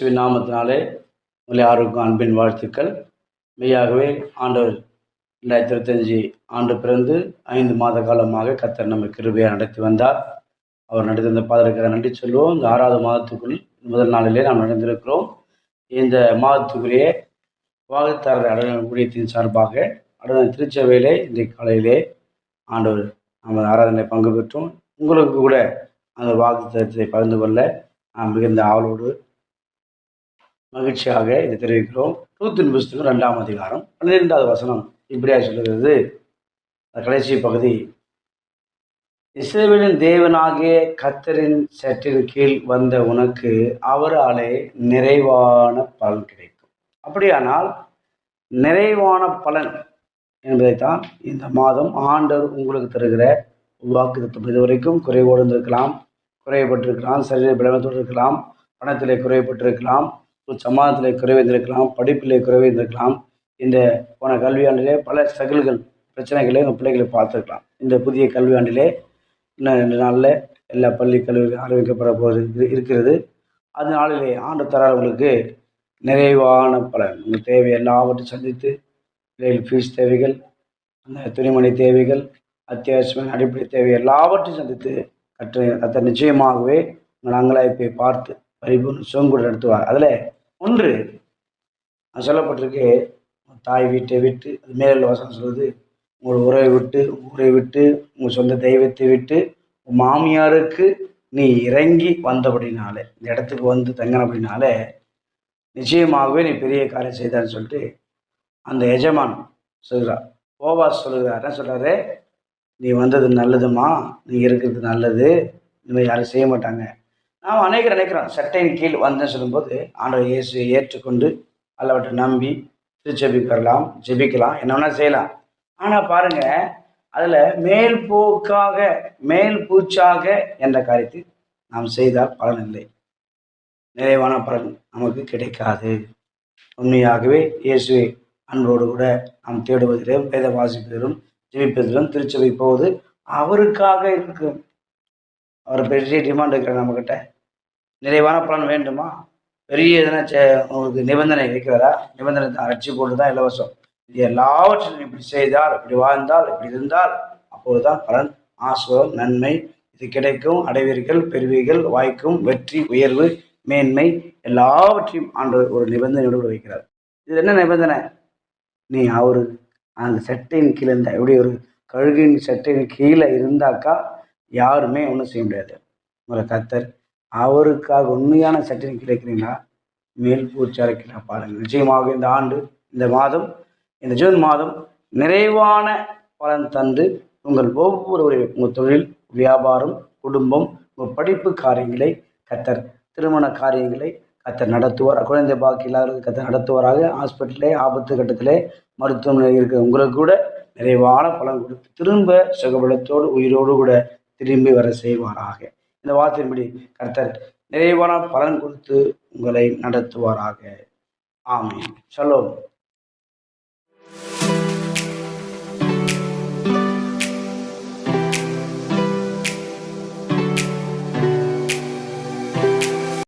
இயேசுவின் நாமத்தினாலே உங்களை யாருக்கும் அன்பின் வாழ்த்துக்கள். மெய்யாகவே ஆண்டவர் 2025 ஆண்டு பிறந்து 5 மாத காலமாக கர்த்தர் நம்ம கிருபையாக நடத்தி வந்தார். அவர் நடத்தி வந்த பாதலுக்காக நன்றி சொல்லுவோம். இந்த 6வது மாதத்துக்குள் முதல் நாளிலே நாம் நடந்திருக்கிறோம். இந்த மாதத்துக்குரிய வாக்குத்தத்தர் அடல் ஊழியத்தின் சார்பாக அடல் திருச்சபையிலே இன்றைக்கு காலையிலே ஆண்டவர் நம்ம ஆராதனை பங்கு பெற்றோம். உங்களுக்கு கூட அந்த வாக்குத்தத்தத்தை பகிர்ந்து கொள்ள நாம் மிகுந்த ஆவலோடு மகிழ்ச்சியாக இதை தெரிவிக்கிறோம். ரூத்தின் புஸ்தகம் 2ஆம் அதிகாரம் 12வது வசனம் இப்படியா சொல்லுகிறது. கடைசி பகுதி, இஸ்ரவேலின் தேவனாகிய கர்த்தரின் சற்றின் கீழ் வந்த உனக்கு அவராலே நிறைவான பலன் கிடைக்கும். அப்படியானால் நிறைவான பலன் என்பதைத்தான் இந்த மாதம் ஆண்டவர் உங்களுக்கு தருகிற வாக்குத்தத்தம். இதுவரைக்கும் குறைவோடு இருந்திருக்கலாம், குறைபட்டிருக்கலாம், சரீர பலவீனத்தோடு இருக்கலாம், பணத்திலே குறைபட்டிருக்கலாம், சமாதானத்திலே குறைவந்திருக்கலாம், படிப்பிலே குறைவந்திருக்கலாம். இந்த போன கல்வியாண்டிலே பல ஸ்ட்ரகிள்கள், பிரச்சனைகளை உங்கள் பிள்ளைகளை பார்த்துருக்கலாம். இந்த புதிய கல்வியாண்டிலே இன்னும் 2 நாளில் எல்லா பள்ளி கல்வி ஆரம்பிக்கப்பட போகிறது இருக்கிறது. அது நாளிலே ஆண்டு தரார் உங்களுக்கு நிறைவான பலன். உங்கள் தேவை எல்லாவற்றையும் சந்தித்து, பிள்ளைகள் ஃபீஸ் தேவைகள், அந்த துணிமணி தேவைகள், அத்தியாவசியமான அடிப்படை தேவை எல்லாவற்றையும் சந்தித்து கத்த நிச்சயமாகவே உங்கள் அங்கலாய்ப்பை பார்த்து பரிபூர்ண சுகங்கூட நடத்துவார். அதில் ஒன்று சொல்லப்பட்டிருக்கு, தாய் வீட்டை விட்டு, அது மேல வசனம் சொல்லுது, உங்கள் உறவை விட்டு, ஊரை விட்டு, உங்கள் சொந்த தெய்வத்தை விட்டு, உங்கள் மாமியாருக்கு நீ இறங்கி வந்தபடினாலே, இந்த இடத்துக்கு வந்து தங்கினபடினாலே நிச்சயமாகவே நீ பெரிய காரியம் செய்தான்னு சொல்லிட்டு அந்த எஜமான் சொல்கிறார். போவாஸ் சொல்லுகிறார். என்ன சொல்கிறாரு? நீ வந்தது நல்லதுமா, நீ இருக்கிறது நல்லது, இனிமேல் யாரும் செய்ய மாட்டாங்க. நாம் அநேகர் நினைக்கிறோம் சட்டையின் கீழ் வந்தேன்னு சொல்லும்போது ஆண்டவர் இயேசுவை ஏற்றுக்கொண்டு அல்லவற்றை நம்பி திருச்சபைக்கு வரலாம், ஜெபிக்கலாம், என்ன வேணால் செய்யலாம். ஆனால் பாருங்கள், அதில் மேல் பூச்சாக என்ற காரியத்தை நாம் செய்தால் பலன் இல்லை, நிறைவான பலன் நமக்கு கிடைக்காது. உண்மையாகவே இயேசுவை அன்போடு கூட நாம் தேடுவதிலும், வேத வாசிப்பதிலும், ஜெபிப்பதிலும், திருச்சபை போவது அவருக்காக இருக்கும். அவர் பெரிய டிமாண்ட் இருக்கிற நம்மக்கிட்ட. நிறைவான பலன் வேண்டுமா? பெரிய எதனா உங்களுக்கு நிபந்தனை வைக்கிறாரா? நிபந்தனை தான், அடிச்சு போட்டு தான் இலவசம். இது எல்லாவற்றையும் இப்படி செய்தால், இப்படி வாழ்ந்தால், இப்படி இருந்தால் அப்போதுதான் பலன், ஆசீர்வாதம், நன்மை இது கிடைக்கும், அடைவீர்கள், பெறுவீர்கள், வாய்க்கும், வெற்றி, உயர்வு, மேன்மை எல்லாவற்றையும் ஆண்டவர் ஒரு நிபந்தனையோடு வைக்கிறார். இது என்ன நிபந்தனை? நீ அவரு அந்த சட்டையின் கீழே இருந்தா, எப்படி ஒரு கழுகின் சட்டையின் கீழே இருந்தாக்கா யாருமே ஒன்றும் செய்ய முடியாது. உங்களை கர்த்தர் அவருக்காக உண்மையான சட்டையின் கீழே இருக்கிறீங்களா, மேல் பூச்சாக இருக்கிறா பாருங்கள். நிச்சயமாக இந்த ஆண்டு, இந்த மாதம், இந்த ஜூன் மாதம் நிறைவான பலன் தந்து உங்கள் ஒவ்வொருவரையும், உங்கள் தொழில், வியாபாரம், குடும்பம், உங்கள் படிப்பு காரியங்களை கர்த்தர், திருமண காரியங்களை கர்த்தர் நடத்துவார். குழந்தை பாக்கி இல்லாதவர்கள் கர்த்தர் நடத்துவாராக. ஹாஸ்பிட்டலே, ஆபத்து கட்டத்திலே, மருத்துவமனை இருக்கிற உங்களுக்கு கூட நிறைவான பலன் கொடுத்து திரும்ப சுகபலத்தோடு உயிரோடு கூட திரும்பி வர செய்வாராக. இந்த வார்த்தையின்படி கர்த்தர் நிறைவான பலன் கொடுத்து உங்களை நடத்துவாராக. ஆமென். ஷலோம்.